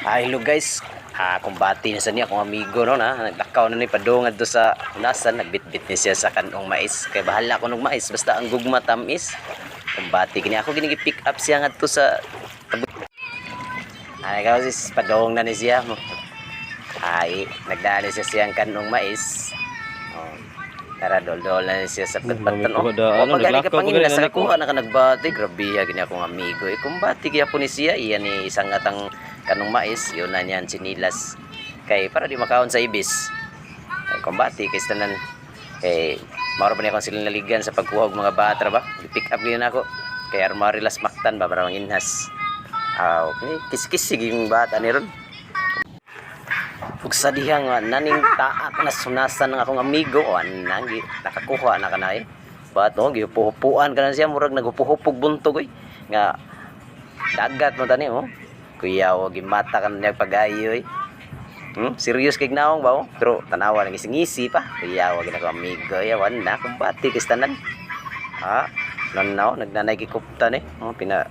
Hello guys. Kumbati na sa niya akong amigo no na naglakaw na ni padungad do sa unasan, nagbitbit ni siya sa kanong mais. Kay bahala ko ng mais basta ang gugma tamis. Kumbati kini ako pick up siya ngadto sa kasi padung na ni siya mo. Nagdaan siya siyang kanong mais. Tara dol-dol na siya sa patpatan. Pagani ka pangin na sa kuha na ka nagbati, grabe gini akong amigo. Kumbati kaya po ni siya iyan ni isang atang kanong mais, yun na niyan sinilas. Kay para di makaon sa ibis. Kumbati kay tanan kay maro pa ni akong sila naligan sa pagkuha og mga bata ba. Pick up gyud ako. Kay Armarilas Mactan ba para manginhas. Okay, kis-kis yung bata ni ron. Ug sa diha nga naning taak na sunasan ng akong amigo nangi nakakuha na kanay bato gipuhupuan kana siya murag nagupuhupog buntog nga dagat mo tani kuya gimata kan niya pagayo serious kay naong ba pero tanawa nang isingisi pa kuya gina ko amigo yawan na kumbati kis tanan nanaw nagnanay gikupta ni pina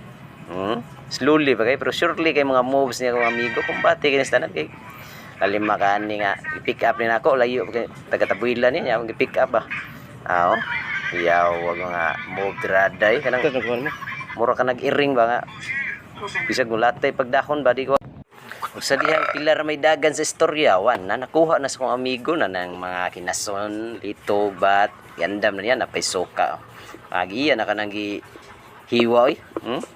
slowly pa kay pero surely kay mga moves niya akong amigo kumbati kis tanan kay kalima kani nga i-pick up ni nako layo taga-Tabuilan niya i-pick up ba wag mga move traday kanang mura ka nag-iring ba nga bisag mulatay pagdahon ba di ko sa dihang pilar may dagan sa istorya na nakuha na sa kong amigo na ng mga kinason lito bat yandam na niya napay soka iya na kanang hiwa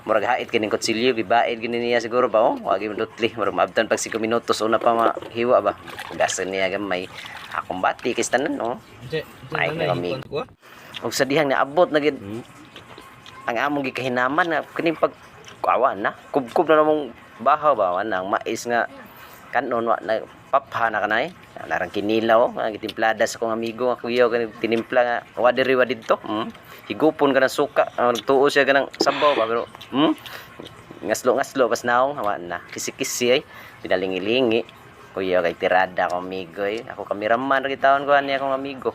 murag hait kining kutsilyo gibaid gini niya siguro ba wagi mudutli murag maabtan pag 5 minutos una pa mahiwa ba gasan niya gamay akong bati kis tanan may kami ug sa dihang naabot na gid ang among gikahinaman na kining pagkawan na kubkub na namong bahaw ba nang mais nga kanon na papha na kanay narang kinilaw gitimplada sa kong amigo nga kuya kanang tinimpla nga wadiri didto higupon ka ng suka nagtuo siya ka ng sabaw ba pero ngaslo pas naong na kisi-kisi pinalingi-lingi kuya kay tirada akong amigo ako kameraman kitawon ko niya akong amigo